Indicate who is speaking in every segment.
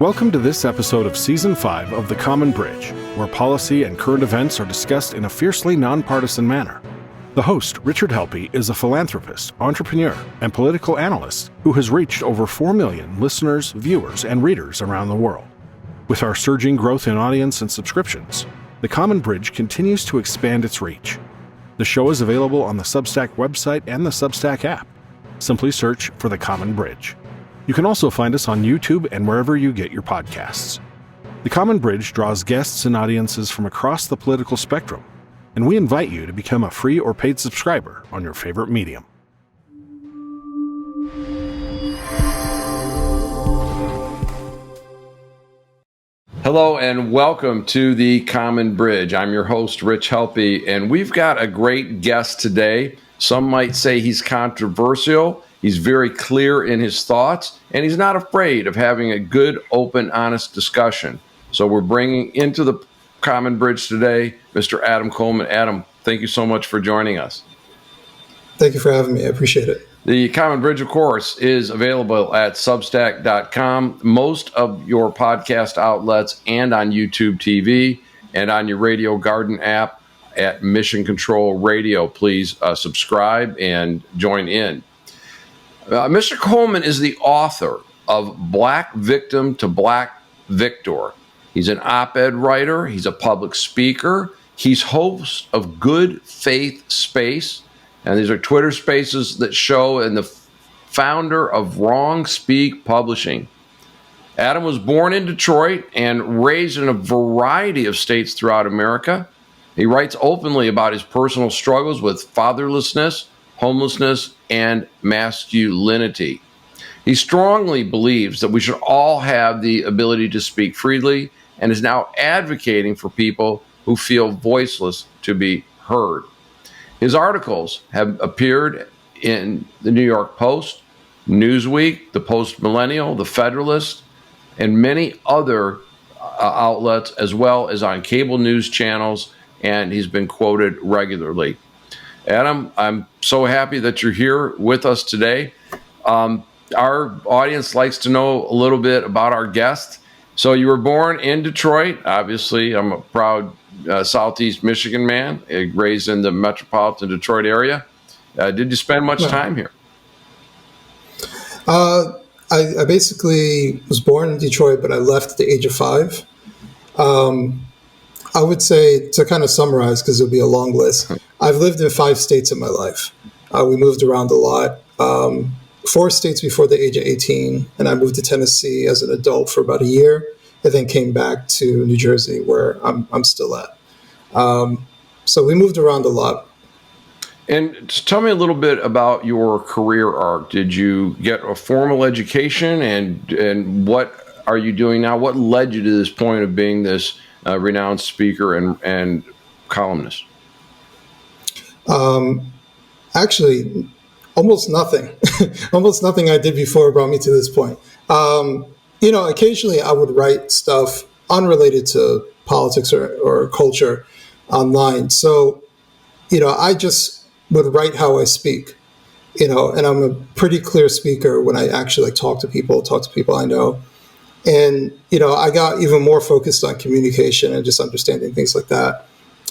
Speaker 1: Welcome to this episode of Season 5 of The Common Bridge, where policy and current events are discussed in a fiercely nonpartisan manner. The host, Richard Helppie, is a philanthropist, entrepreneur, and political analyst who has reached over 4 million listeners, viewers, and readers around the world. With our surging growth in audience and subscriptions, The Common Bridge continues to expand its reach. The show is available on the Substack website and the Substack app. Simply search for The Common Bridge. You can also find us on YouTube and wherever you get your podcasts. The Common Bridge draws guests and audiences from across the political spectrum, and we invite you to become a free or paid subscriber on your favorite medium.
Speaker 2: Hello and welcome to The Common Bridge. I'm your host, Rich Helppie, and we've got a great guest today. Some might say he's controversial. He's very clear in his thoughts, and he's not afraid of having a good, open, honest discussion. So we're bringing into the Common Bridge today, Mr. Adam Coleman. Adam, thank you so much for joining us.
Speaker 3: Thank you for having me. I appreciate it.
Speaker 2: The Common Bridge, of course, is available at substack.com, most of your podcast outlets, and on YouTube TV, and on your Radio Garden app at Mission Control Radio. Please subscribe and join in. Mr. Coleman is the author of Black Victim to Black Victor. He's an op-ed writer. He's a public speaker. He's host of Good Faith Space. And these are Twitter spaces that show, and the founder of Wrong Speak Publishing. Adam was born in Detroit and raised in a variety of states throughout America. He writes openly about his personal struggles with fatherlessness, homelessness, and masculinity. He strongly believes that we should all have the ability to speak freely, and is now advocating for people who feel voiceless to be heard. His articles have appeared in the New York Post, Newsweek, the Post Millennial, the Federalist, and many other outlets, as well as on cable news channels, and he's been quoted regularly. Adam, I'm so happy that you're here with us today. Our audience likes to know a little bit about our guest. So you were born in Detroit. Obviously, I'm a proud Southeast Michigan man, raised in the metropolitan Detroit area. Did you spend much time here?
Speaker 3: I basically was born in Detroit, but I left at the age of 5. I would say, to kind of summarize, because it'll be a long list, I've lived in 5 states in my life. We moved around a lot. 4 states before the age of 18, and I moved to Tennessee as an adult for about a year, and then came back to New Jersey, where I'm still at. So we moved around a lot.
Speaker 2: And tell me a little bit about your career arc. Did you get a formal education, and what are you doing now? What led you to this point of being this renowned speaker and columnist?
Speaker 3: Actually, almost nothing. Almost nothing I did before brought me to this point. Occasionally I would write stuff unrelated to politics or culture online. So, I just would write how I speak, and I'm a pretty clear speaker when I actually talk to people I know. And, I got even more focused on communication and just understanding things like that.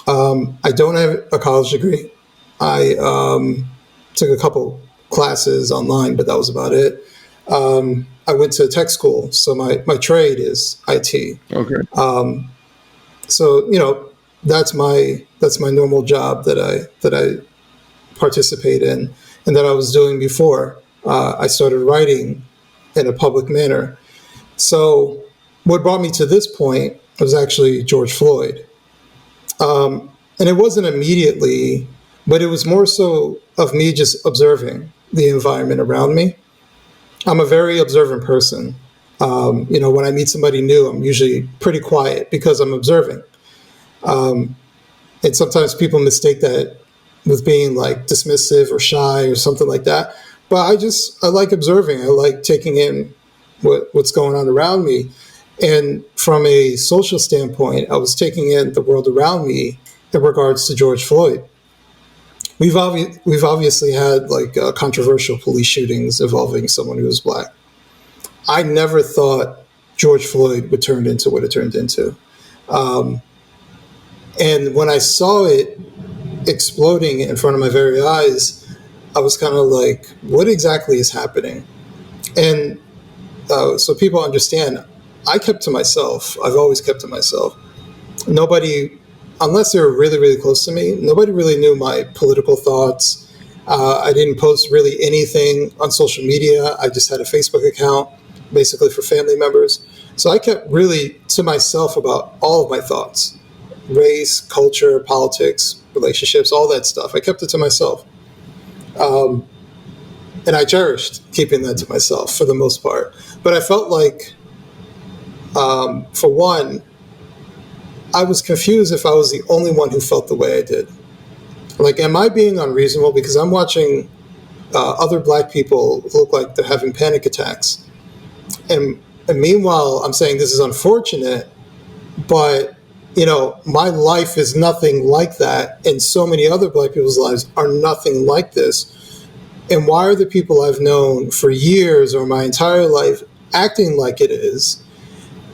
Speaker 3: I don't have a college degree. I took a couple classes online, but that was about it. I went to tech school, so my trade is IT.
Speaker 2: Okay.
Speaker 3: So, that's my normal job that I participate in, and that I was doing before I started writing in a public manner. So what brought me to this point was actually George Floyd. And it wasn't immediately, but it was more so of me just observing the environment around me. I'm a very observant person. When I meet somebody new, I'm usually pretty quiet because I'm observing. And sometimes people mistake that with being like dismissive or shy or something like that. But I like observing. I like taking in what's going on around me. And from a social standpoint, I was taking in the world around me in regards to George Floyd. We've obviously had controversial police shootings involving someone who was Black. I never thought George Floyd would turn into what it turned into. And when I saw it exploding in front of my very eyes, I was kind of like, what exactly is happening? And so people understand, I kept to myself. I've always kept to myself. Nobody, unless they were really, really close to me, nobody really knew my political thoughts. I didn't post really anything on social media. I just had a Facebook account, basically for family members. So I kept really to myself about all of my thoughts: race, culture, politics, relationships, all that stuff. I kept it to myself. And I cherished keeping that to myself for the most part. But I felt like, for one, I was confused if I was the only one who felt the way I did. Like, am I being unreasonable? Because I'm watching other Black people look like they're having panic attacks. And meanwhile, I'm saying this is unfortunate, but, my life is nothing like that. And so many other Black people's lives are nothing like this. And why are the people I've known for years or my entire life acting like it is?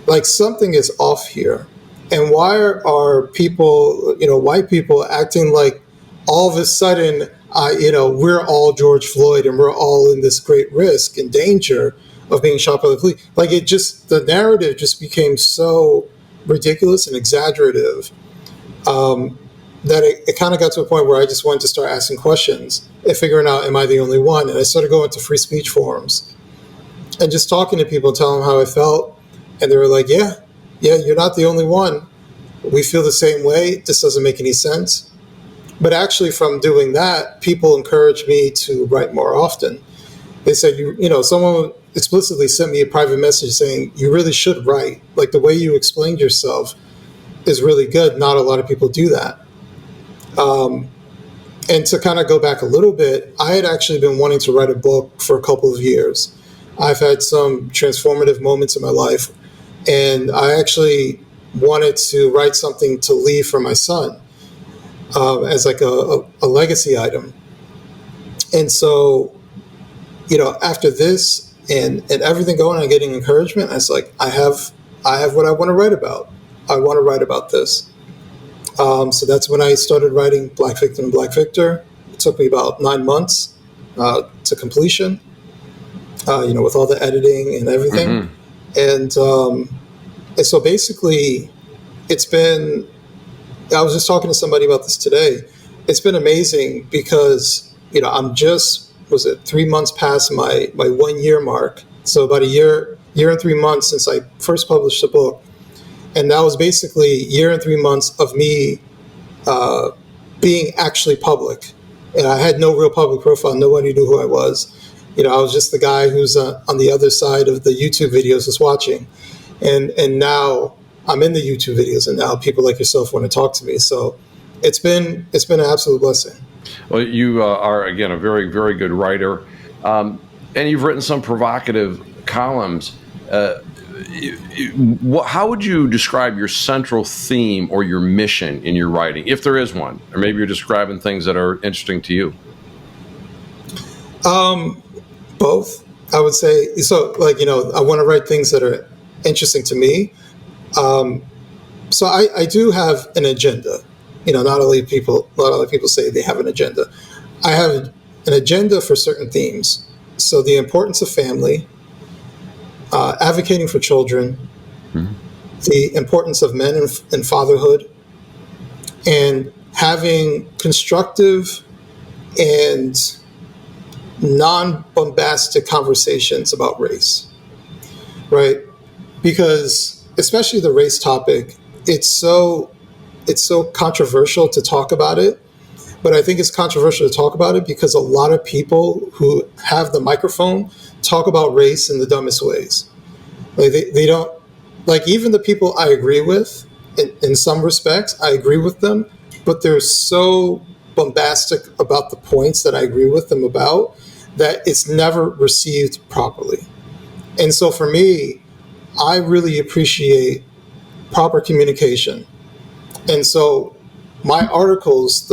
Speaker 3: Like, something is off here. And why are people, white people acting like all of a sudden, we're all George Floyd and we're all in this great risk and danger of being shot by the police? Like, the narrative just became so ridiculous and exaggerative that it kind of got to a point where I just wanted to start asking questions and figuring out, am I the only one? And I started going to free speech forums and just talking to people, telling them how I felt. And they were like, yeah, you're not the only one. We feel the same way. This doesn't make any sense. But actually, from doing that, people encouraged me to write more often. They said, someone explicitly sent me a private message saying, you really should write. Like, the way you explained yourself is really good. Not a lot of people do that. And to kind of go back a little bit, I had actually been wanting to write a book for a couple of years. I've had some transformative moments in my life, and I actually wanted to write something to leave for my son as like a legacy item. And so, after this and everything going on, getting encouragement, I was like, I have what I want to write about. I want to write about this. So that's when I started writing Black Victim and Black Victor. It took me about 9 months to completion, with all the editing and everything. Mm-hmm. And so basically, I was just talking to somebody about this today. It's been amazing because, I'm just, 3 months past my 1 year mark. So about a year and 3 months since I first published the book. And that was basically a year and 3 months of me being actually public. And I had no real public profile. Nobody knew who I was. I was just the guy who's on the other side of the YouTube videos just watching. And now I'm in the YouTube videos, and now people like yourself want to talk to me. So it's been an absolute blessing.
Speaker 2: Well, you are, again, a very, very good writer. And you've written some provocative columns. How would you describe your central theme or your mission in your writing, if there is one? Or maybe you're describing things that are interesting to you.
Speaker 3: Both, I would say. So, I want to write things that are interesting to me. So I do have an agenda. Not a lot of people say they have an agenda. I have an agenda for certain themes. So the importance of family, advocating for children, mm-hmm. the importance of men and fatherhood, and having constructive and non-bombastic conversations about race, right? Because especially the race topic, it's so controversial to talk about it. But I think it's controversial to talk about it because a lot of people who have the microphone talk about race in the dumbest ways. Like they don't, like, even the people I agree with, in some respects, I agree with them, but they're so bombastic about the points that I agree with them about that it's never received properly. And so for me, I really appreciate proper communication. And so my articles,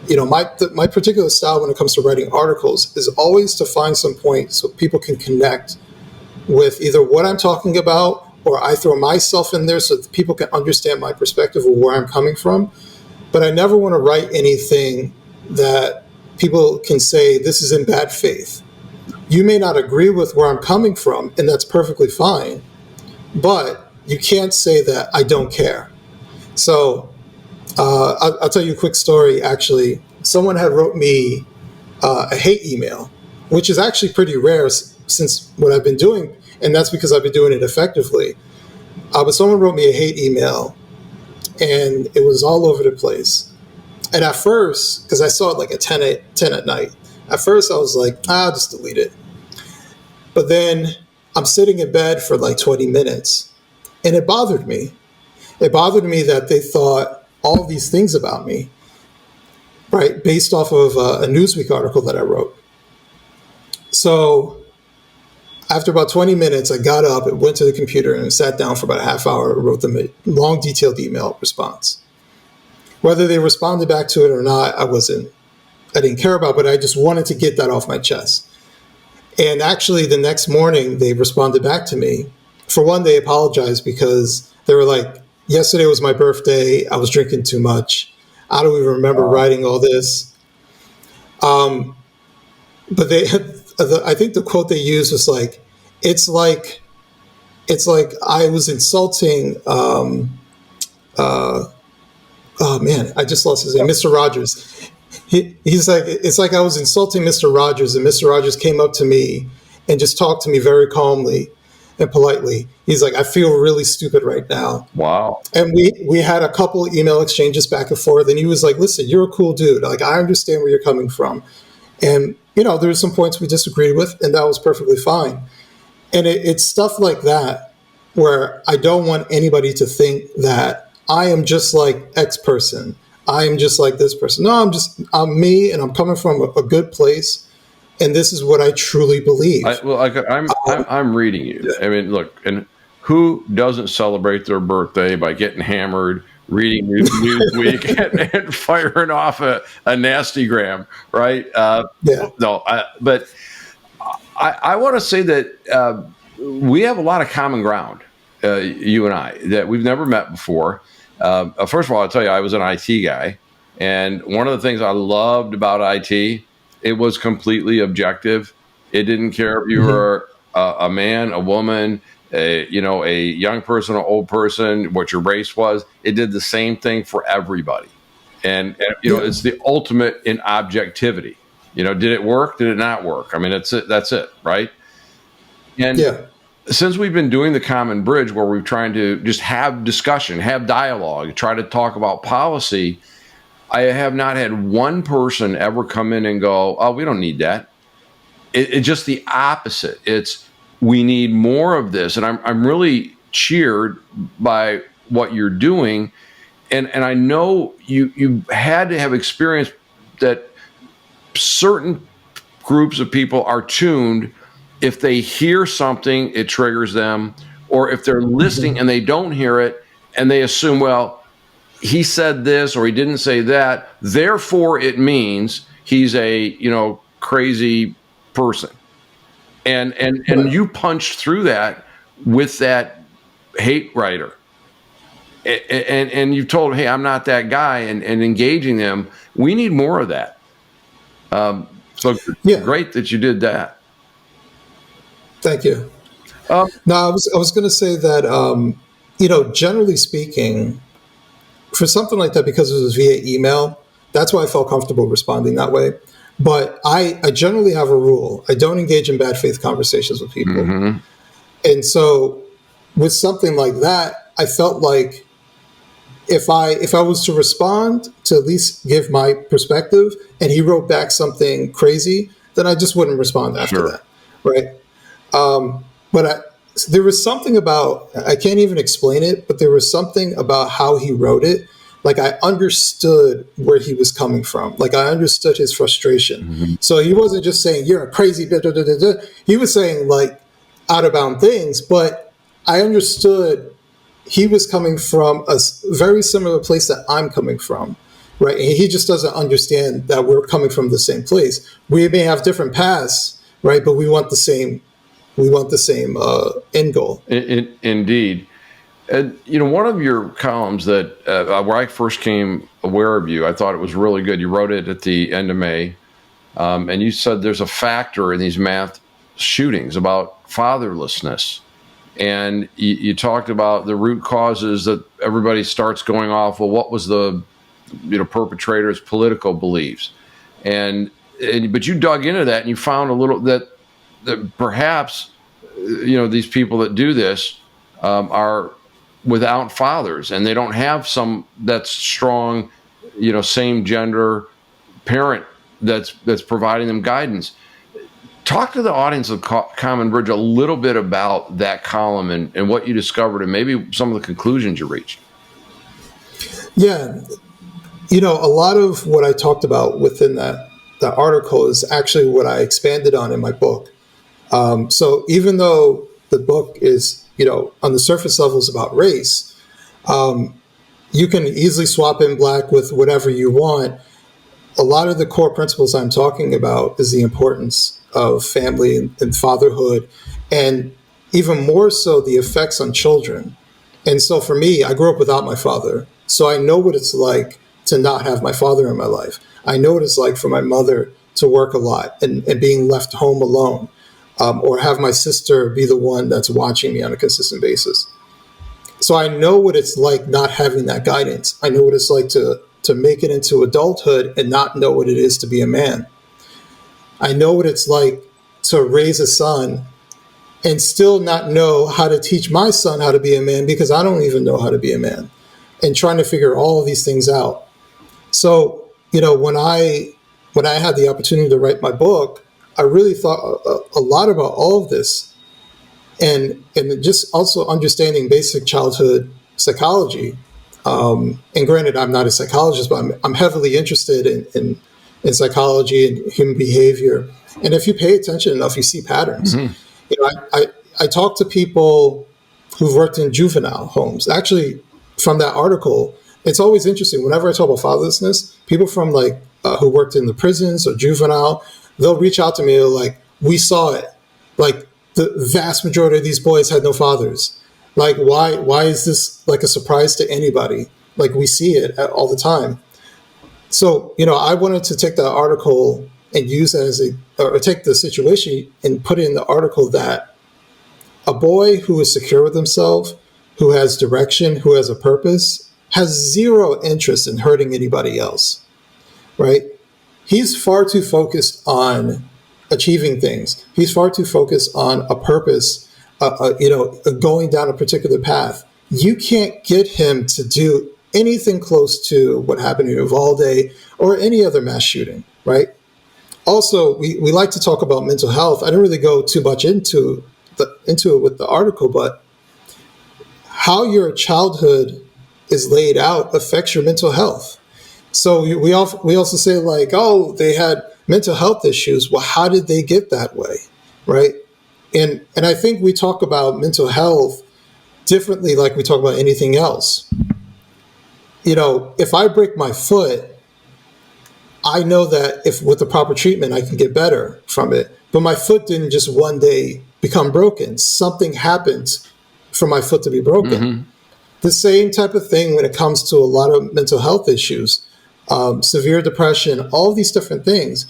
Speaker 3: my particular style when it comes to writing articles is always to find some point so people can connect with either what I'm talking about, or I throw myself in there so that people can understand my perspective of where I'm coming from. But I never want to write anything that people can say this is in bad faith. You may not agree with where I'm coming from, and that's perfectly fine, but you can't say that I don't care. So I'll tell you a quick story. Actually, someone had wrote me a hate email, which is actually pretty rare since what I've been doing, and that's because I've been doing it effectively. But someone wrote me a hate email, and it was all over the place. And at first, because I saw it like at 10 at night, at first I was like, I'll just delete it. But then I'm sitting in bed for like 20 minutes, and it bothered me. It bothered me that they thought all these things about me, right, based off of a Newsweek article that I wrote. So after about 20 minutes, I got up and went to the computer and sat down for about a half hour and wrote them a long, detailed email response. Whether they responded back to it or not, I didn't care about, but I just wanted to get that off my chest. And actually, the next morning, they responded back to me. For one, they apologized because they were like, yesterday was my birthday. I was drinking too much. I don't even remember writing all this. But I think the quote they used was like, it's like I was insulting, oh man, I just lost his name, Mr. Rogers. He's like, it's like I was insulting Mr. Rogers, and Mr. Rogers came up to me and just talked to me very calmly and politely. He's like, I feel really stupid right now.
Speaker 2: Wow.
Speaker 3: And we had a couple email exchanges back and forth, and he was like, listen, you're a cool dude. Like, I understand where you're coming from. And, there's some points we disagreed with, and that was perfectly fine. And it's stuff like that where I don't want anybody to think that I am just like X person. I am just like this person. No, I'm me, and I'm coming from a good place, and this is what I truly believe.
Speaker 2: I'm reading you. Yeah. I mean, look, and who doesn't celebrate their birthday by getting hammered, reading Newsweek, and firing off a nasty gram, right?
Speaker 3: Yeah.
Speaker 2: No, but I want to say that we have a lot of common ground, you and I, that we've never met before. First of all, I'll tell you, I was an IT guy, and one of the things I loved about IT, it was completely objective. It didn't care if you were a man, a woman, a young person, an old person, what your race was. It did the same thing for everybody, and it's the ultimate in objectivity. Did it work? Did it not work? I mean, that's it, right? And since we've been doing the Common Bridge, where we're trying to just have discussion, have dialogue, try to talk about policy, I have not had one person ever come in and go, oh, we don't need that. It's just the opposite. It's, we need more of this. And I'm really cheered by what you're doing. And I know you had to have experienced that certain groups of people are tuned. If they hear something, it triggers them. Or if they're listening and they don't hear it, and they assume, well, he said this or he didn't say that, therefore it means he's a crazy person. And you punched through that with that hate writer. And you told him, hey, I'm not that guy, and engaging them. We need more of that. Great that you did that.
Speaker 3: Thank you. No, I was going to say that, generally speaking, for something like that, because it was via email, that's why I felt comfortable responding that way. But I generally have a rule. I don't engage in bad faith conversations with people. Mm-hmm. And so with something like that, I felt like if I was to respond, to at least give my perspective, and he wrote back something crazy, then I just wouldn't respond after that. Right. But there was something about, I can't even explain it, but there was something about how he wrote it. Like, I understood where he was coming from. Like, I understood his frustration. Mm-hmm. So he wasn't just saying, you're a crazy blah, blah, blah, blah, blah. He was saying like out of bound things, but I understood he was coming from a very similar place that I'm coming from. Right. And he just doesn't understand that we're coming from the same place. We may have different paths, right? But we want the same we want the same end goal.
Speaker 2: Indeed. And, one of your columns that where I first came aware of you, I thought it was really good. You wrote it at the end of May, and you said there's a factor in these mass shootings about fatherlessness. And you talked about the root causes that everybody starts going off, well, what was the perpetrator's political beliefs? But you dug into that and you found a little that perhaps, these people that do this are without fathers, and they don't have some that strong, same gender parent that's providing them guidance. Talk to the audience of Common Bridge a little bit about that column and what you discovered and maybe some of the conclusions you reached.
Speaker 3: Yeah. A lot of what I talked about within that article is actually what I expanded on in my book. So even though the book is, on the surface level is about race, you can easily swap in black with whatever you want. A lot of the core principles I'm talking about is the importance of family and fatherhood, and even more so the effects on children. And so for me, I grew up without my father, so I know what it's like to not have my father in my life. I know what it's like for my mother to work a lot and being left home alone, or have my sister be the one that's watching me on a consistent basis. So I know what it's like not having that guidance. I know what it's like to make it into adulthood and not know what it is to be a man. I know what it's like to raise a son and still not know how to teach my son how to be a man, because I don't even know how to be a man, and trying to figure all of these things out. So, when I had the opportunity to write my book, I really thought a lot about all of this, and just also understanding basic childhood psychology. And granted, I'm not a psychologist, but I'm heavily interested in psychology and human behavior. And if you pay attention enough, you see patterns. Mm-hmm. I talk to people who've worked in juvenile homes. Actually, from that article, it's always interesting. Whenever I talk about fatherlessness, people from who worked in the prisons or juvenile, they'll reach out to me and like, we saw it. Like the vast majority of these boys had no fathers. Like, why is this like a surprise to anybody? Like, we see it all the time. So, I wanted to take that article and use it or take the situation and put it in the article that a boy who is secure with himself, who has direction, who has a purpose, has zero interest in hurting anybody else, right? He's far too focused on achieving things. He's far too focused on a purpose, going down a particular path. You can't get him to do anything close to what happened in Uvalde or any other mass shooting, right? Also, we like to talk about mental health. I didn't really go too much into it with the article, but how your childhood is laid out affects your mental health. So we also say like, oh, they had mental health issues. Well, how did they get that way, right? And I think we talk about mental health differently, like we talk about anything else. If I break my foot, I know that if with the proper treatment, I can get better from it. But my foot didn't just one day become broken. Something happened for my foot to be broken. Mm-hmm. The same type of thing when it comes to a lot of mental health issues, severe depression, all these different things.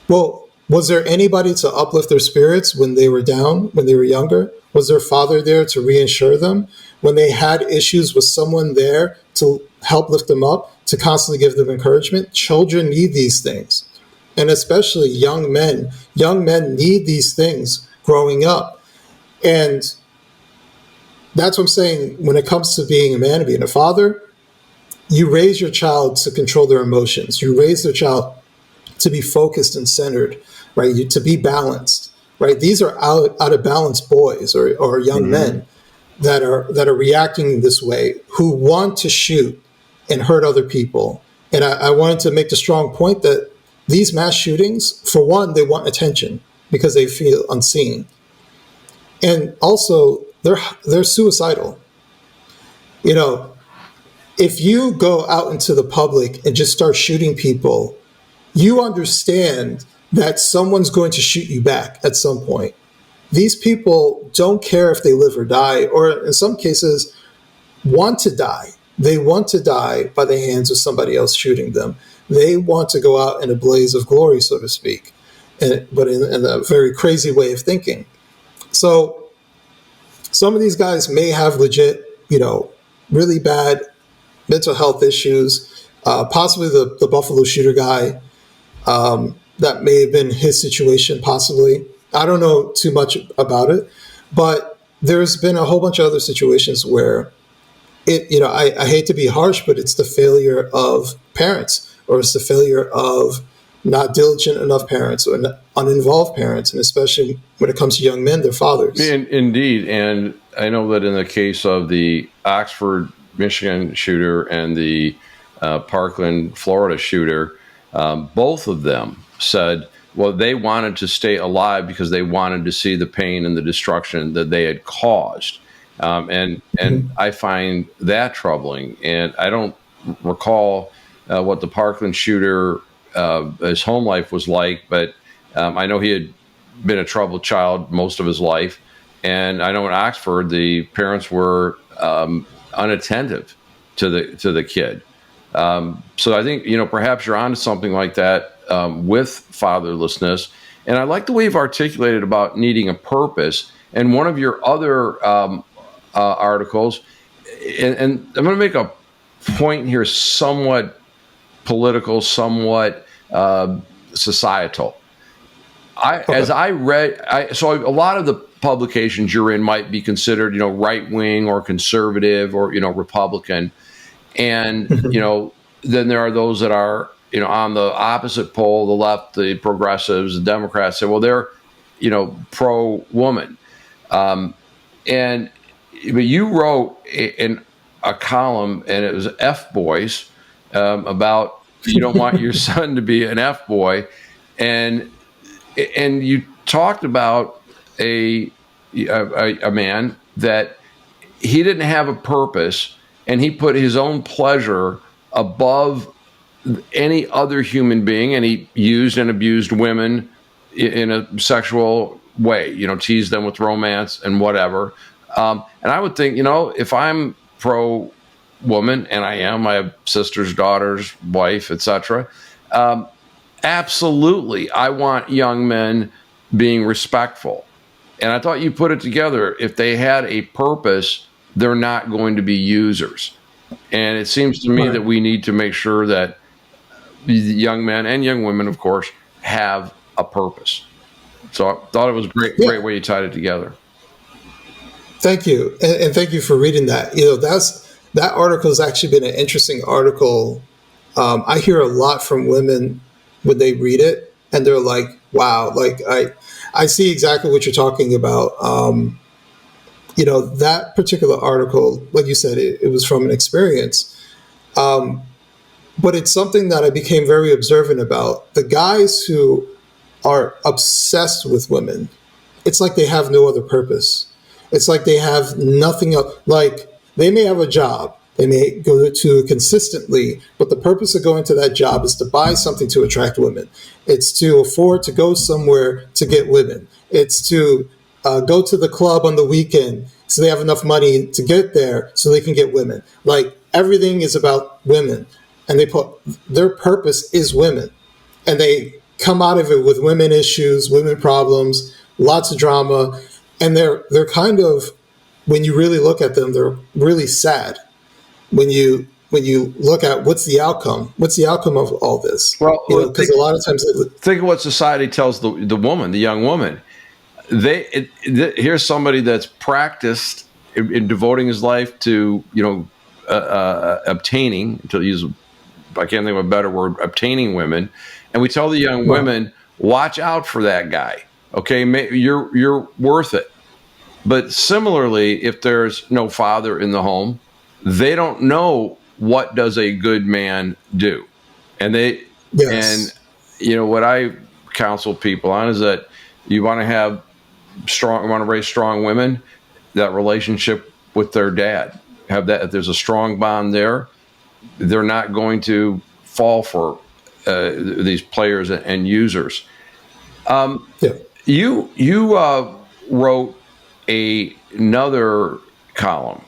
Speaker 3: Well, was there anybody to uplift their spirits when they were down, when they were younger? Was their father there to reassure them? When they had issues, was someone there to help lift them up, to constantly give them encouragement? Children need these things. And especially young men. Young men need these things growing up. And that's what I'm saying. When it comes to being a man and being a father, you raise your child to control their emotions. You raise their child to be focused and centered, right? To be balanced, right? These are out of balance boys or young mm-hmm. men that are reacting this way, who want to shoot and hurt other people. And I wanted to make the strong point that these mass shootings, for one, they want attention because they feel unseen. And also, they're suicidal. If you go out into the public and just start shooting people, you understand that someone's going to shoot you back at some point. these people don't care if they live or die, or in some cases want to die. They want to die by the hands of somebody else shooting them. They want to go out in a blaze of glory, so to speak, but in a very crazy way of thinking. So some of these guys may have legit, really bad mental health issues. Possibly the Buffalo shooter guy, that may have been his situation, possibly. I don't know too much about it, but there's been a whole bunch of other situations where I hate to be harsh, but it's the failure of parents, or it's the failure of not diligent enough parents or uninvolved parents, and especially when it comes to young men, their fathers.
Speaker 2: Indeed. And I know that in the case of the Oxford, Michigan shooter and the Parkland, Florida shooter, both of them said, well, they wanted to stay alive because they wanted to see the pain and the destruction that they had caused. And I find that troubling. And I don't recall what the Parkland shooter, his home life was like, but I know he had been a troubled child most of his life. And I know in Oxford, the parents were unattentive to the kid. So I think, perhaps you're onto something like that with fatherlessness. And I like the way you've articulated about needing a purpose. And one of your other articles, and I'm going to make a point here, somewhat political, somewhat societal. As I read, so a lot of the publications you're in might be considered, right wing or conservative or, Republican. And, then there are those that are, on the opposite pole, the left, the progressives, the Democrats say, well, they're, pro-woman. But you wrote in a column, and it was F-boys, about you don't want your son to be an F-boy. And you talked about a man that he didn't have a purpose, and he put his own pleasure above any other human being, and he used and abused women in a sexual way, teased them with romance and whatever. And I would think, if I'm pro-woman, and I am, I have sisters, daughters, wife, etc. Absolutely, I want young men being respectful. And I thought you put it together. If they had a purpose, they're not going to be users. And it seems to me that we need to make sure that young men and young women, of course, have a purpose. So I thought it was great way you tied it together.
Speaker 3: Thank you. And thank you for reading that. That article has actually been an interesting article. I hear a lot from women when they read it, and they're like, wow, like I see exactly what you're talking about. That particular article, like you said, it was from an experience. But it's something that I became very observant about. The guys who are obsessed with women, it's like they have no other purpose. It's like they have nothing else. Like, they may have a job, they may go to consistently, but the purpose of going to that job is to buy something to attract women. It's to afford to go somewhere to get women. It's to go to the club on the weekend so they have enough money to get there so they can get women. Like, everything is about women. And their purpose is women. And they come out of it with women issues, women problems, lots of drama. And they're kind of, when you really look at them, they're really sad. When you look at what's the outcome of all this?
Speaker 2: Well,
Speaker 3: because a lot of times
Speaker 2: think of what society tells the woman, the young woman. Here's somebody that's practiced in devoting his life to obtaining, to use, I can't think of a better word, obtaining women, and we tell the young women, watch out for that guy. Okay, you're worth it. But similarly, if there's no father in the home, they don't know what does a good man do, and what I counsel people on is that you want to raise strong women, that relationship with their dad, have that. If there's a strong bond there, they're not going to fall for these players and users. You wrote another column.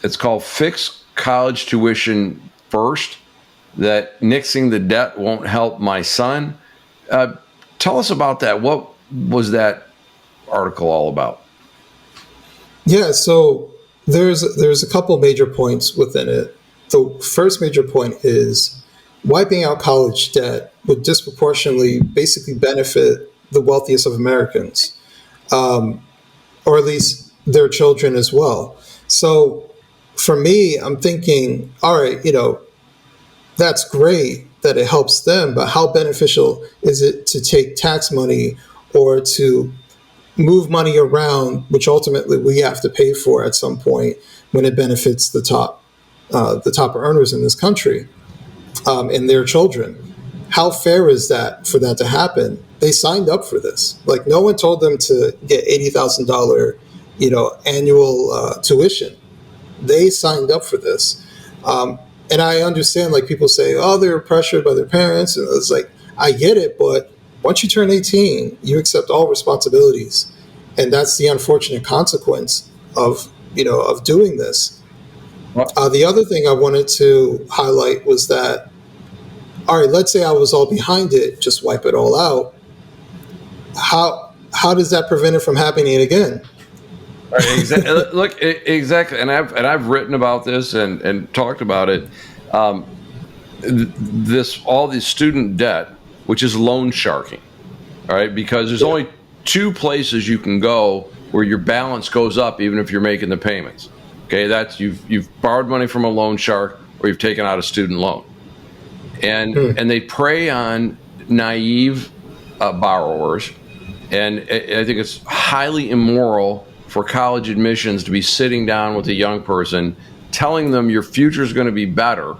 Speaker 2: It's called Fix College Tuition First, that nixing the debt won't help my son. Tell us about that. What was that article all about?
Speaker 3: Yeah, so there's a couple major points within it. The first major point is wiping out college debt would disproportionately basically benefit the wealthiest of Americans, or at least their children as well. So for me, I'm thinking, all right, that's great that it helps them, but how beneficial is it to take tax money or to move money around, which ultimately we have to pay for at some point when it benefits the top earners in this country, and their children? How fair is that for that to happen? They signed up for this. Like, no one told them to get $80,000, annual tuition. They signed up for this. And I understand, like, people say, oh, they're pressured by their parents. And it's like, I get it, but once you turn 18, you accept all responsibilities. And that's the unfortunate consequence of doing this. The other thing I wanted to highlight was that, all right, let's say I was all behind it, just wipe it all out. How does that prevent it from happening again?
Speaker 2: Right, exactly. Look, exactly, and I've written about this and talked about it. All this student debt, which is loan sharking, all right, because there's only two places you can go where your balance goes up, even if you're making the payments. Okay, that's you've borrowed money from a loan shark, or you've taken out a student loan, and they prey on naive borrowers, and I think it's highly immoral for college admissions to be sitting down with a young person, telling them your future is going to be better,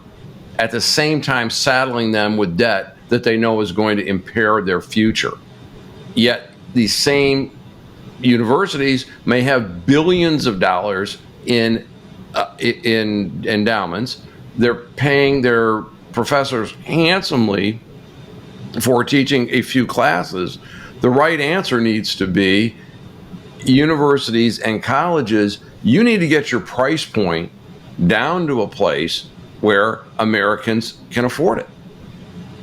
Speaker 2: at the same time saddling them with debt that they know is going to impair their future. Yet these same universities may have billions of dollars in endowments. They're paying their professors handsomely for teaching a few classes. The right answer needs to be, universities and colleges, you need to get your price point down to a place where Americans can afford it.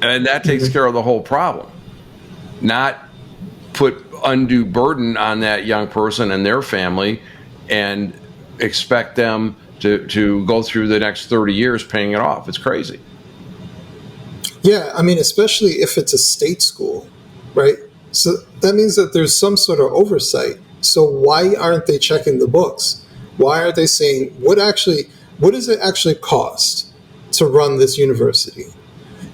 Speaker 2: And that takes care of the whole problem. Not put undue burden on that young person and their family and expect them to go through the next 30 years paying it off. It's crazy.
Speaker 3: Yeah, I mean, especially if it's a state school, right? So that means that there's some sort of oversight. So why aren't they checking the books? Why aren't they saying, what does it actually cost to run this university?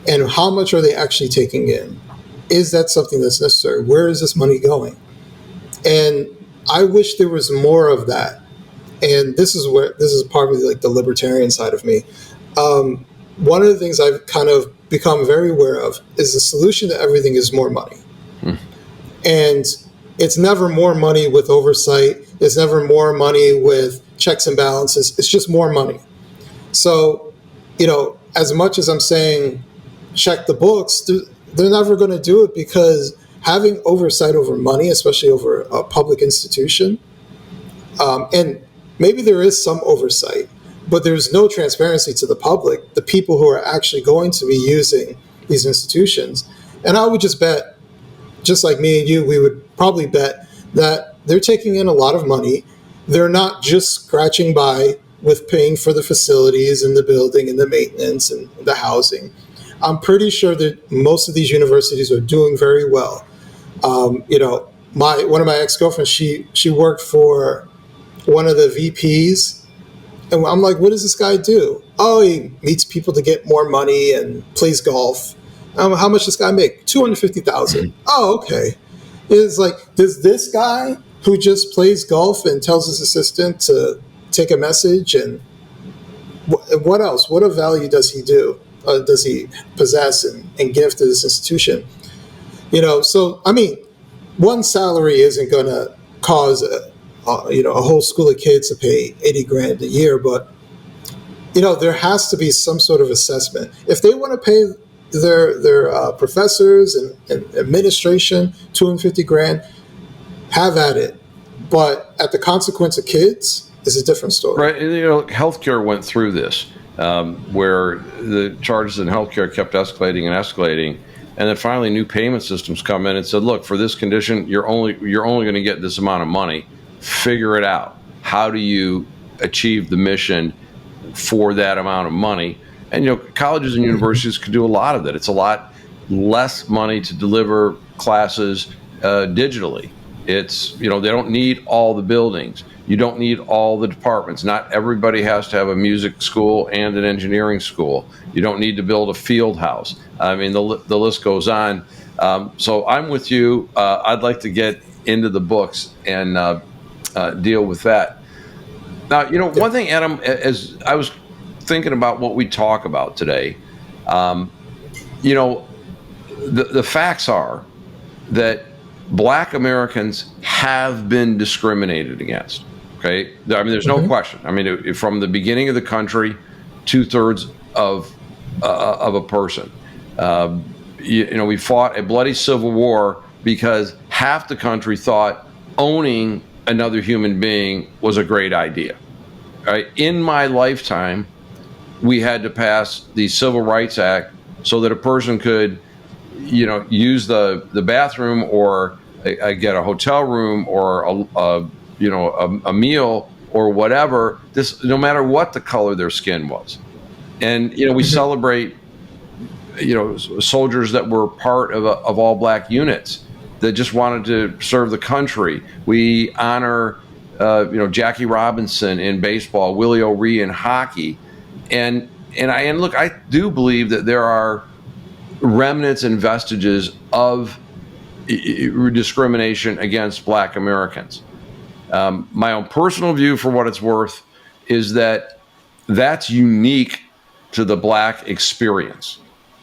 Speaker 3: And how much are they actually taking in? Is that something that's necessary? Where is this money going? And I wish there was more of that. And this is probably like the libertarian side of me. One of the things I've kind of become very aware of is the solution to everything is more money. And it's never more money with oversight. It's never more money with checks and balances. It's just more money. So, as much as I'm saying check the books, they're never going to do it, because having oversight over money, especially over a public institution, and maybe there is some oversight, but there's no transparency to the public, the people who are actually going to be using these institutions. And I would just bet, just like me and you, we would probably bet that they're taking in a lot of money. They're not just scratching by with paying for the facilities and the building and the maintenance and the housing. I'm pretty sure that most of these universities are doing very well. One of my ex-girlfriends, she worked for one of the VPs, and I'm like, what does this guy do? Oh, he meets people to get more money and plays golf. How much does this guy make? $250,000. Oh, okay. It's like, does this guy who just plays golf and tells his assistant to take a message, and what else? What a value does he do? Does he possess and give to this institution? So I mean, one salary isn't going to cause a whole school of kids to pay $80,000 a year, but there has to be some sort of assessment. If they want to pay their professors and administration $250,000, have at it. But at the consequence of kids is a different story.
Speaker 2: Right. Healthcare went through this, where the charges in healthcare kept escalating and escalating. And then finally new payment systems come in and said, look, for this condition, you're only going to get this amount of money. Figure it out. How do you achieve the mission for that amount of money? And, colleges and universities could do a lot of that. It's a lot less money to deliver classes digitally. It's, they don't need all the buildings. You don't need all the departments. Not everybody has to have a music school and an engineering school. You don't need to build a field house. I mean, the list goes on. So I'm with you. I'd like to get into the books and deal with that. Now, one thing, Adam, as I was thinking about what we talk about today, the facts are that Black Americans have been discriminated against. Okay, I mean, there's no question. I mean, from the beginning of the country, 2/3 of a person. We fought a bloody civil war because half the country thought owning another human being was a great idea. Right? In my lifetime, we had to pass the Civil Rights Act so that a person could, use the bathroom or get a hotel room or a meal or whatever, this, no matter what the color their skin was. And, we celebrate, soldiers that were part of all Black units that just wanted to serve the country. We honor, Jackie Robinson in baseball, Willie O'Ree in hockey. And look, I do believe that there are remnants and vestiges of discrimination against Black Americans. My own personal view, for what it's worth, is that that's unique to the Black experience.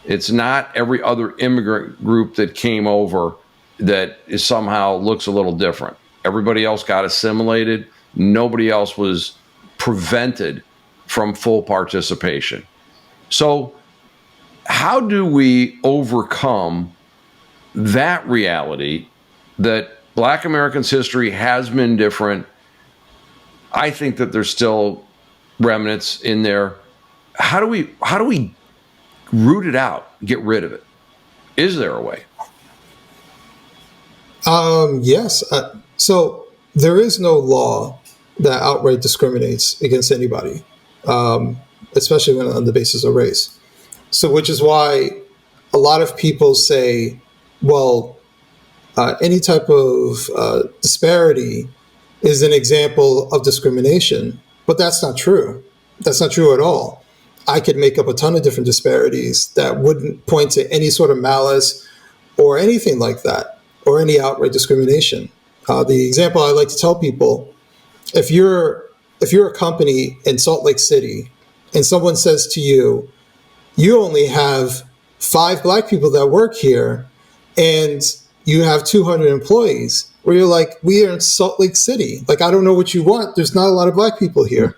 Speaker 2: It's not every other immigrant group that came over that is somehow looks a little different. Everybody else got assimilated. Nobody else was prevented from full participation. So how do we overcome that reality that Black Americans' history has been different? I think that there's still remnants in there. How do we root it out, get rid of it? Is there a way?
Speaker 3: Yes. So there is no law that outright discriminates against anybody, especially when on the basis of race. So, which is why a lot of people say, well, any type of disparity is an example of discrimination, but that's not true. That's not true at all. I could make up a ton of different disparities that wouldn't point to any sort of malice or anything like that, or any outright discrimination. The example I like to tell people, if you're a company in Salt Lake City and someone says to you, you only have 5 Black people that work here and you have 200 employees, where you're like, we are in Salt Lake City. Like, I don't know what you want. There's not a lot of Black people here.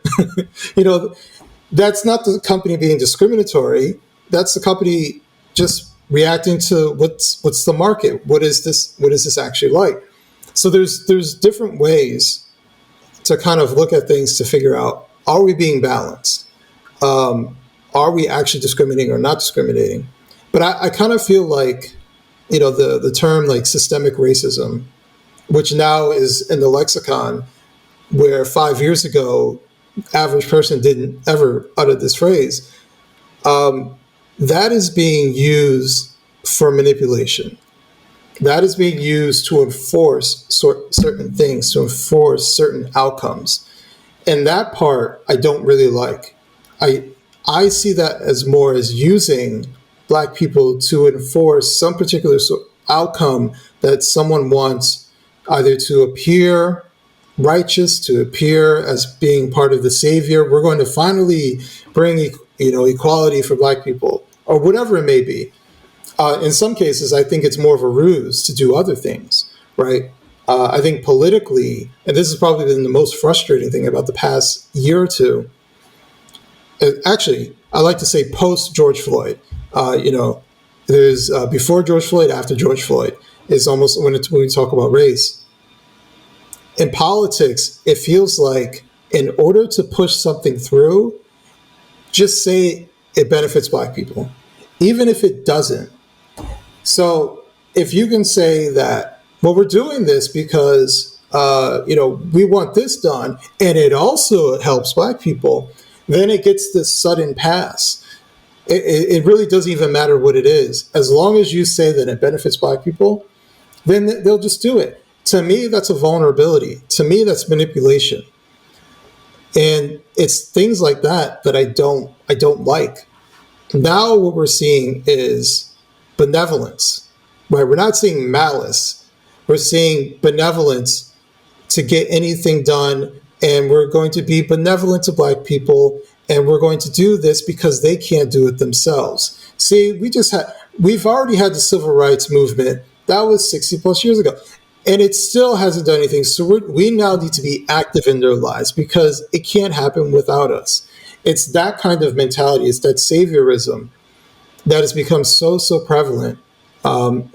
Speaker 3: That's not the company being discriminatory. That's the company just reacting to what's the market. What is this actually like? So there's different ways to kind of look at things to figure out, are we being balanced? Are we actually discriminating or not discriminating? But I kind of feel like, the term like systemic racism, which now is in the lexicon, where 5 years ago, average person didn't ever utter this phrase, that is being used for manipulation. That is being used to enforce certain things, to enforce certain outcomes. And that part I don't really like. I see that as more as using Black people to enforce some particular outcome that someone wants, either to appear righteous, to appear as being part of the savior. We're going to finally bring equality for Black people, or whatever it may be. In some cases, I think it's more of a ruse to do other things, right? I think politically, and this has probably been the most frustrating thing about the past year or two. Actually, I like to say post George Floyd. There's before George Floyd, after George Floyd. It's almost when we talk about race. in politics, it feels like in order to push something through, just say it benefits Black people, even if it doesn't. So if you can say that, well, we're doing this because, we want this done, and it also helps Black people, then it gets this sudden pass. It really doesn't even matter what it is. As long as you say that it benefits Black people, then they'll just do it. To me, that's a vulnerability. To me, that's manipulation. And it's things like that that I don't like. Now what we're seeing is benevolence, right? We're not seeing malice. We're seeing benevolence to get anything done, and we're going to be benevolent to Black people, and we're going to do this because they can't do it themselves. See, we've already had the civil rights movement. That was 60 plus years ago. And it still hasn't done anything. So we now need to be active in their lives because it can't happen without us. It's that kind of mentality. It's that saviorism that has become so prevalent. I'm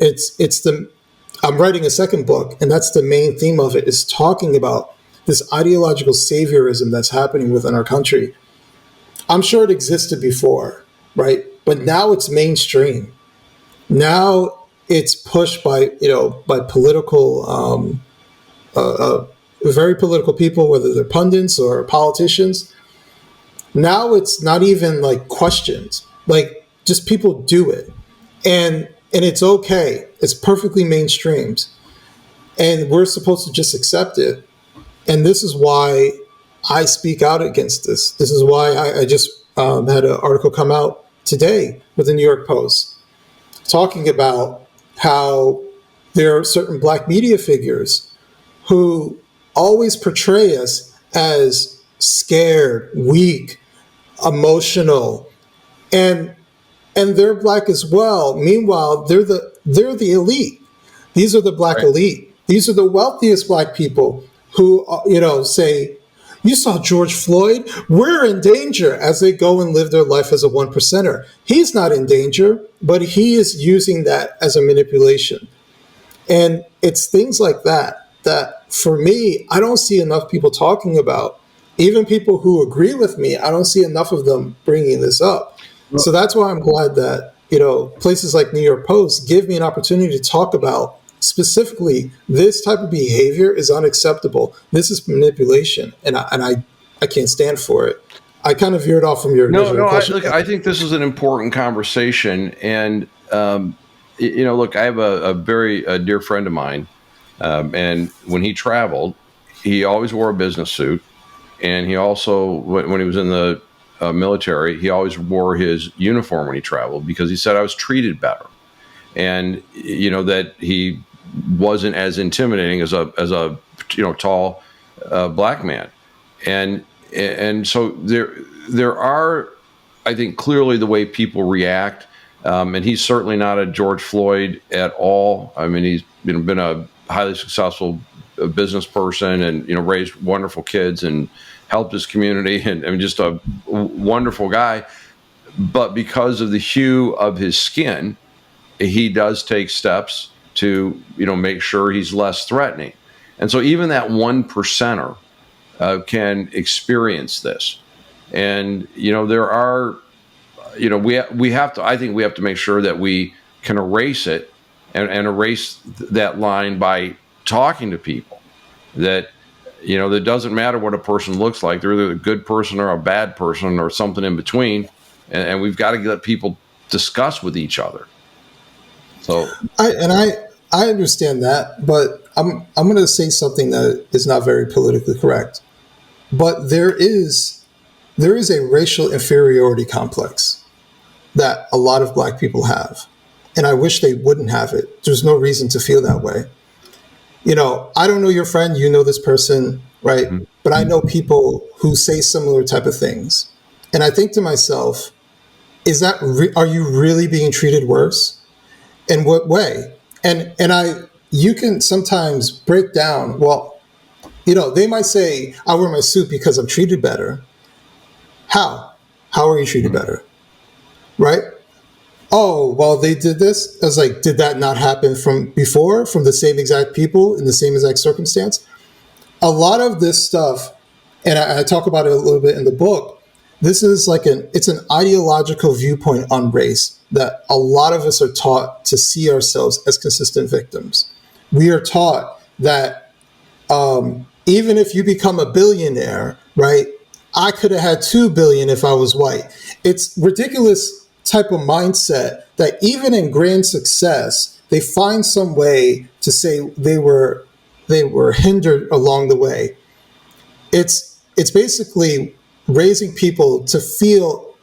Speaker 3: writing a second book, and that's the main theme of it, is talking about this ideological saviorism that's happening within our country. I'm sure it existed before, right? But now it's mainstream. Now it's pushed by political, very political people, whether they're pundits or politicians. Now it's not even like questions, like just people do it, and it's okay. It's perfectly mainstreamed, and we're supposed to just accept it. And this is why I speak out against this. This is why I just had an article come out today with the New York Post talking about how there are certain Black media figures who always portray us as scared, weak, emotional, and they're Black as well. Meanwhile, they're the elite. These are the Black elite. These are the wealthiest Black people who say, "You saw George Floyd? We're in danger," as they go and live their life as a one percenter. He's not in danger, but he is using that as a manipulation. And it's things like that for me, I don't see enough people talking about. Even people who agree with me, I don't see enough of them bringing this up. So that's why I'm glad that, places like New York Post give me an opportunity to talk about specifically this type of behavior is unacceptable. This is manipulation, and I can't stand for it. I kind of veered off from your original question.
Speaker 2: I think this is an important conversation, and look, I have a very dear friend of mine, and when he traveled, he always wore a business suit, and he also, when he was in the military, he always wore his uniform when he traveled because he said I was treated better, and that he wasn't as intimidating as a tall Black man, and so there are, I think, clearly the way people react, and he's certainly not a George Floyd at all. I mean, he's been a highly successful business person and raised wonderful kids and helped his community, and just a wonderful guy. But because of the hue of his skin, he does take steps to make sure he's less threatening. And so even that 1%er can experience this. And there are we have to, I think we have to make sure that we can erase it and erase that line by talking to people, that that doesn't matter what a person looks like. They're either a good person or a bad person or something in between, and we've got to let people discuss with each other. So
Speaker 3: I understand that, but I'm going to say something that is not very politically correct. But there is a racial inferiority complex that a lot of Black people have, and I wish they wouldn't have it. There's no reason to feel that way. I don't know your friend, this person, right? Mm-hmm. But I know people who say similar type of things, and I think to myself, are you really being treated worse? In what way? And you can sometimes break down, well, they might say, I wear my suit because I'm treated better. How? How are you treated better? Right? Oh, well, they did this. I was like, did that not happen from before, from the same exact people in the same exact circumstance? a lot of this stuff, and I talk about it a little bit in the book, this is like it's an ideological viewpoint on race that a lot of us are taught to see ourselves as consistent victims. We are taught that even if you become a billionaire, right, I could have had 2 billion if I was white. It's ridiculous type of mindset that even in grand success, they find some way to say they were hindered along the way. It's basically raising people to feel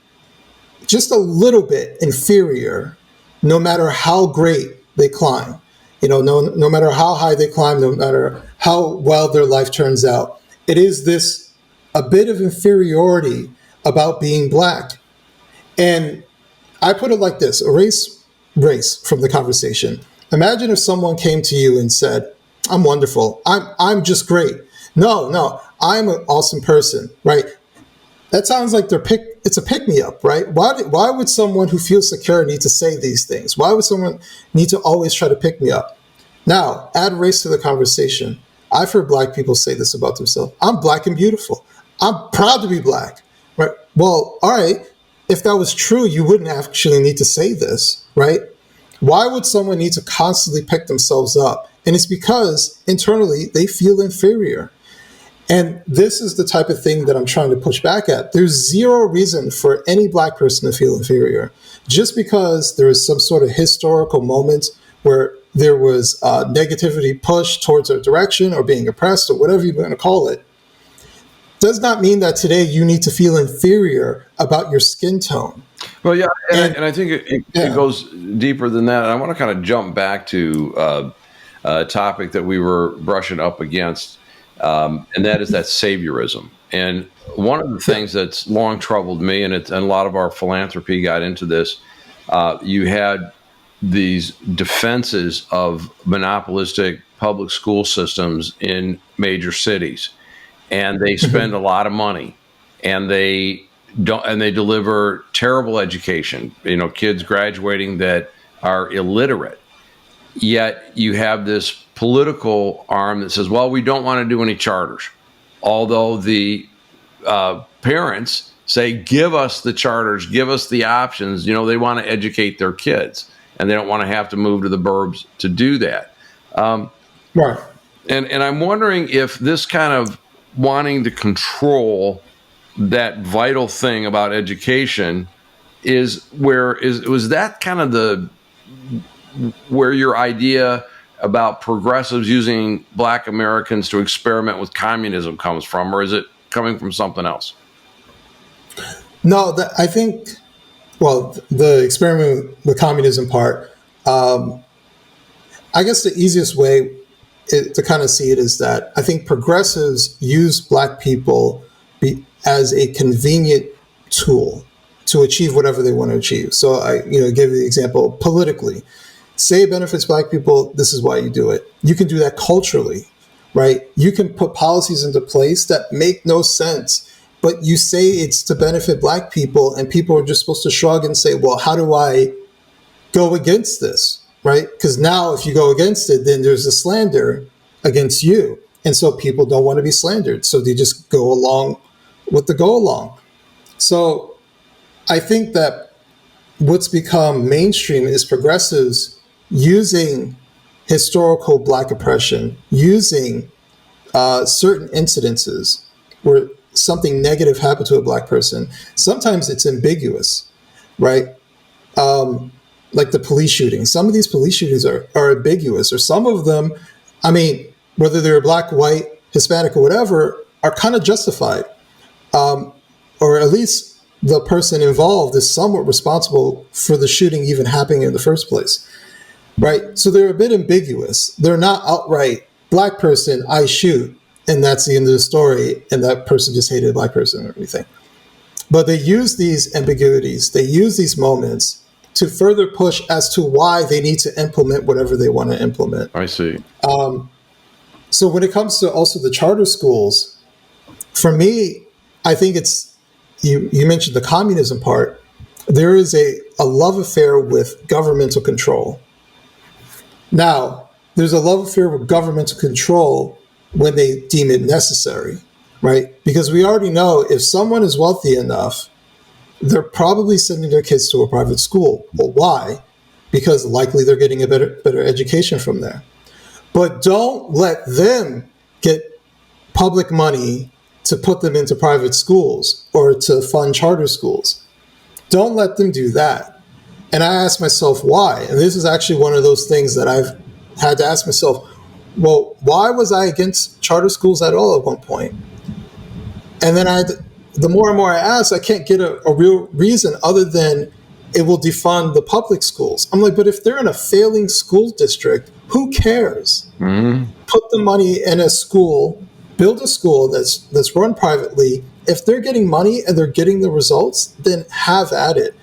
Speaker 3: just a little bit inferior, no matter how great they climb. No matter how high they climb, no matter how well their life turns out, it is this a bit of inferiority about being black. And I put it like this: erase race from the conversation. Imagine if someone came to you and said, "I'm wonderful. I'm just great. No, I'm an awesome person," right? That sounds like it's a pick-me-up, right? Why would someone who feels secure need to say these things? Why would someone need to always try to pick me up? Now, add race to the conversation. I've heard black people say this about themselves. I'm black and beautiful. I'm proud to be black, right? Well, all right. If that was true, you wouldn't actually need to say this, right? Why would someone need to constantly pick themselves up? And it's because internally they feel inferior. And this is the type of thing that I'm trying to push back at. There's zero reason for any black person to feel inferior. Just because there is some sort of historical moment where there was negativity pushed towards a direction or being oppressed or whatever you're going to call it, does not mean that today you need to feel inferior about your skin tone.
Speaker 2: Well, yeah, and I think it goes deeper than that. And I want to kind of jump back to a topic that we were brushing up against, and that is that saviorism. And one of the things that's long troubled me, and a lot of our philanthropy got into this, you had these defenses of monopolistic public school systems in major cities. And they spend a lot of money, and they deliver terrible education. Kids graduating that are illiterate. Yet you have this political arm that says, "Well, we don't want to do any charters," although the parents say, "Give us the charters, give us the options." They want to educate their kids, and they don't want to have to move to the burbs to do that.
Speaker 3: Right.
Speaker 2: And I'm wondering if this kind of wanting to control that vital thing about education was that kind of where your idea about progressives using black Americans to experiment with communism comes from, or is it coming from something else?
Speaker 3: No, I think, well, the experiment with communism part, I guess the easiest way to kind of see it is that I think progressives use black people as a convenient tool to achieve whatever they want to achieve. So I give the example politically. Say it benefits black people, this is why you do it. You can do that culturally, right? You can put policies into place that make no sense, but you say it's to benefit black people, and people are just supposed to shrug and say, well, how do I go against this? Right? Because now if you go against it, then there's a slander against you. And so people don't want to be slandered. So they just go along with the go along. So I think that what's become mainstream is progressives using historical black oppression, using certain incidences where something negative happened to a black person. Sometimes it's ambiguous, right? Like the police shootings. Some of these police shootings are ambiguous, or some of them, whether they're black, white, Hispanic, or whatever, are kind of justified. Or at least the person involved is somewhat responsible for the shooting even happening in the first place, right? So they're a bit ambiguous. They're not outright, black person, I shoot, and that's the end of the story, and that person just hated a black person or anything. But they use these ambiguities, they use these moments to further push as to why they need to implement whatever they want to implement.
Speaker 2: I see.
Speaker 3: So when it comes to also the charter schools, for me, I think it's, you mentioned the communism part, there is a love affair with governmental control. Now, there's a love affair with governmental control when they deem it necessary, right? Because we already know if someone is wealthy enough, they're probably sending their kids to a private school. Well, why? Because likely they're getting a better education from there. But don't let them get public money to put them into private schools or to fund charter schools. Don't let them do that. And I asked myself why. And this is actually one of those things that I've had to ask myself, well, why was I against charter schools at all at one point? And then the more and more I ask, I can't get a real reason other than it will defund the public schools. I'm like, but if they're in a failing school district, who cares? Mm-hmm. Put the money in a school, build a school that's run privately. If they're getting money and they're getting the results, then have at it.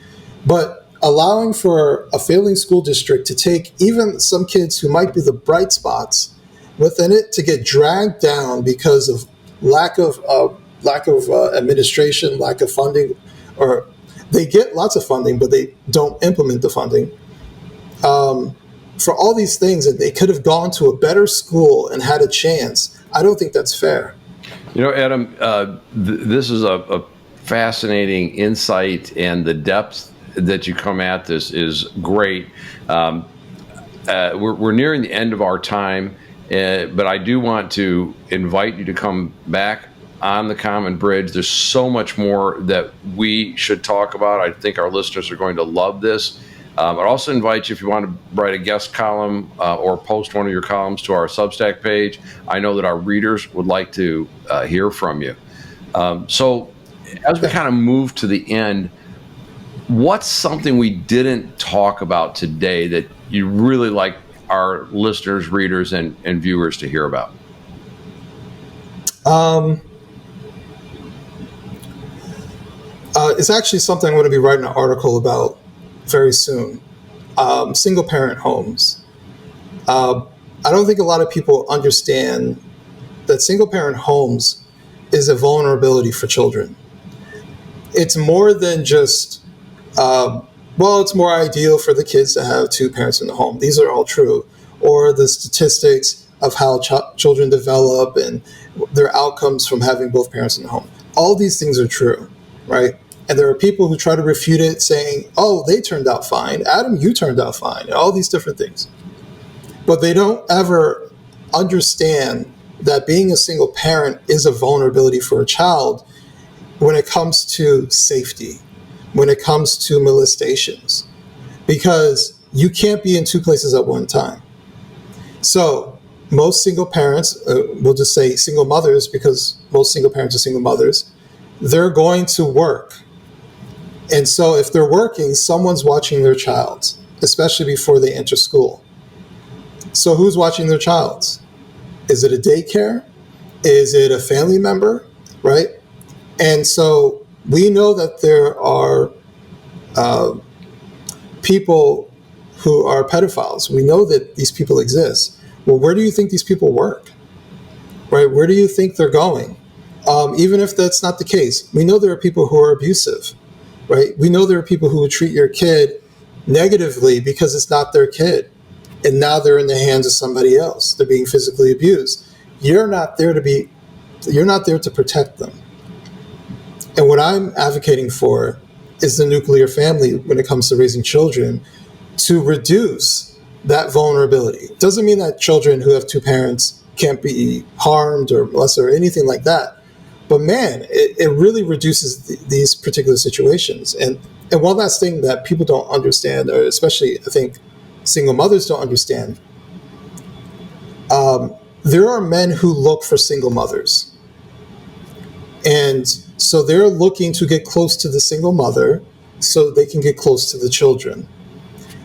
Speaker 3: But allowing for a failing school district to take even some kids who might be the bright spots within it to get dragged down because of lack of administration, lack of funding, or they get lots of funding, but they don't implement the funding. For all these things, that they could have gone to a better school and had a chance. I don't think that's fair.
Speaker 2: You know, Adam, this is a fascinating insight, and the depth that you come at this is great. We're nearing the end of our time, but I do want to invite you to come back on the Common Bridge. There's so much more that we should talk about. I think our listeners are going to love this. I'd also invite you, if you want to write a guest column or post one of your columns to our Substack page. I know that our readers would like to hear from you. So as we kind of move to the end, what's something we didn't talk about today that you really like our listeners, readers, and viewers to hear about?
Speaker 3: It's actually something I'm going to be writing an article about very soon. Single parent homes. I don't think a lot of people understand that single parent homes is a vulnerability for children. It's more than just, it's more ideal for the kids to have two parents in the home. These are all true. Or the statistics of how children develop and their outcomes from having both parents in the home. All these things are true, right? And there are people who try to refute it saying, oh, they turned out fine. Adam, you turned out fine. And all these different things. But they don't ever understand that being a single parent is a vulnerability for a child when it comes to safety, when it comes to molestations, because you can't be in two places at one time. So most single parents, we'll just say single mothers, because most single parents are single mothers, they're going to work. And so if they're working, someone's watching their child, especially before they enter school. So who's watching their child? Is it a daycare? Is it a family member, right? And so we know that there are people who are pedophiles. We know that these people exist. Well, where do you think these people work, right? Where do you think they're going? Even if that's not the case, we know there are people who are abusive, right? We know there are people who would treat your kid negatively because it's not their kid. And now they're in the hands of somebody else. They're being physically abused. You're not there to protect them. And what I'm advocating for is the nuclear family when it comes to raising children, to reduce that vulnerability. It doesn't mean that children who have two parents can't be harmed or molested or anything like that. But man, it really reduces these particular situations. And one last thing that people don't understand, or especially I think single mothers don't understand, there are men who look for single mothers. And so they're looking to get close to the single mother so they can get close to the children.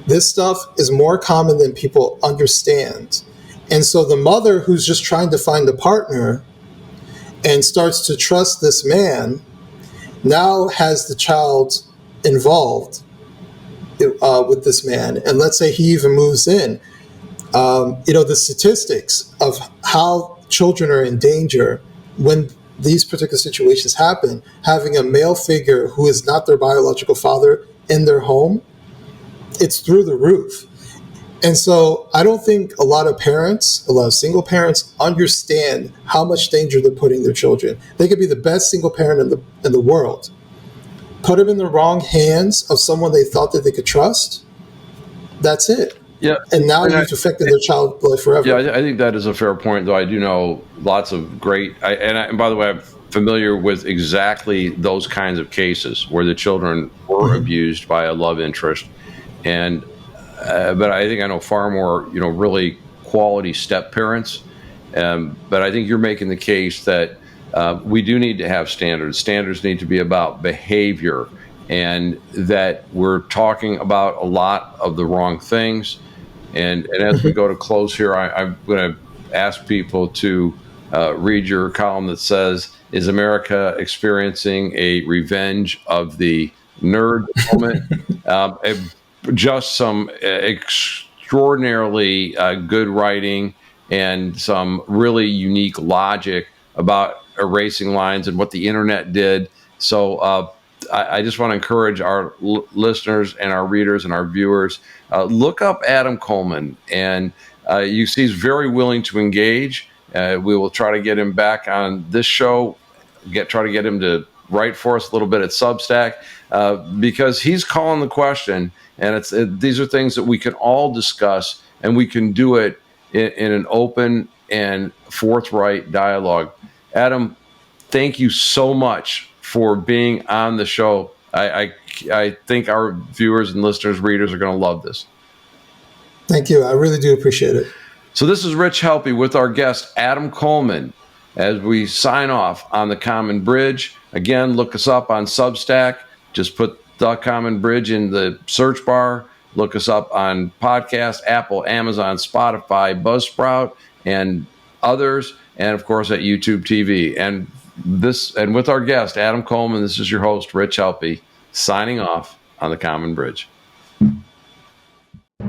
Speaker 3: This stuff is more common than people understand. And so the mother who's just trying to find a partner and starts to trust this man now has the child involved with this man. And let's say he even moves in. The statistics of how children are in danger when these particular situations happen, having a male figure who is not their biological father in their home, it's through the roof. And so I don't think a lot of parents, a lot of single parents understand how much danger they're putting their children. They could be the best single parent in the world. Put them in the wrong hands of someone they thought that they could trust. That's it.
Speaker 2: Yeah.
Speaker 3: And now you've affected their child's life forever.
Speaker 2: Yeah, I think that is a fair point, though I do know lots of great, and by the way, I'm familiar with exactly those kinds of cases where the children were abused by a love interest. And but I think I know far more, really quality step parents. But I think you're making the case that we do need to have standards. Standards need to be about behavior, and that we're talking about a lot of the wrong things. And as we go to close here, I'm going to ask people to read your column that says, "Is America experiencing a revenge of the nerd moment?" Just some extraordinarily good writing and some really unique logic about erasing lines and what the internet did. So I just want to encourage our listeners and our readers and our viewers, look up Adam Coleman. And you see he's very willing to engage. We will try to get him back on this show, try to get him to write for us a little bit at Substack, because he's calling the question. And these are things that we can all discuss, and we can do it in an open and forthright dialogue. Adam, thank you so much for being on the show. I think our viewers and listeners, readers are going to love this.
Speaker 3: Thank you. I really do appreciate it.
Speaker 2: So this is Rich Helppie with our guest, Adam Coleman, as we sign off on The Common Bridge. Again, look us up on Substack. Just put The Common Bridge in the search bar. Look us up on podcast, Apple, Amazon, Spotify, Buzzsprout, and others. And of course at YouTube TV. And with our guest, Adam Coleman, this is your host, Rich Helppie, signing off on The Common Bridge.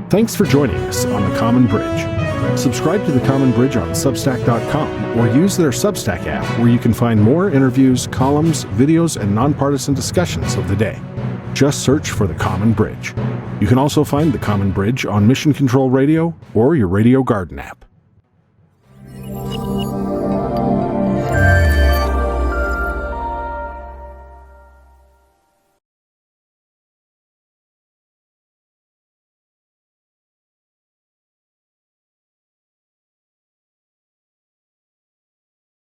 Speaker 1: Thanks for joining us on The Common Bridge. Subscribe to The Common Bridge on Substack.com or use their Substack app, where you can find more interviews, columns, videos, and nonpartisan discussions of the day. Just search for The Common Bridge. You can also find The Common Bridge on Mission Control Radio or your Radio Garden app.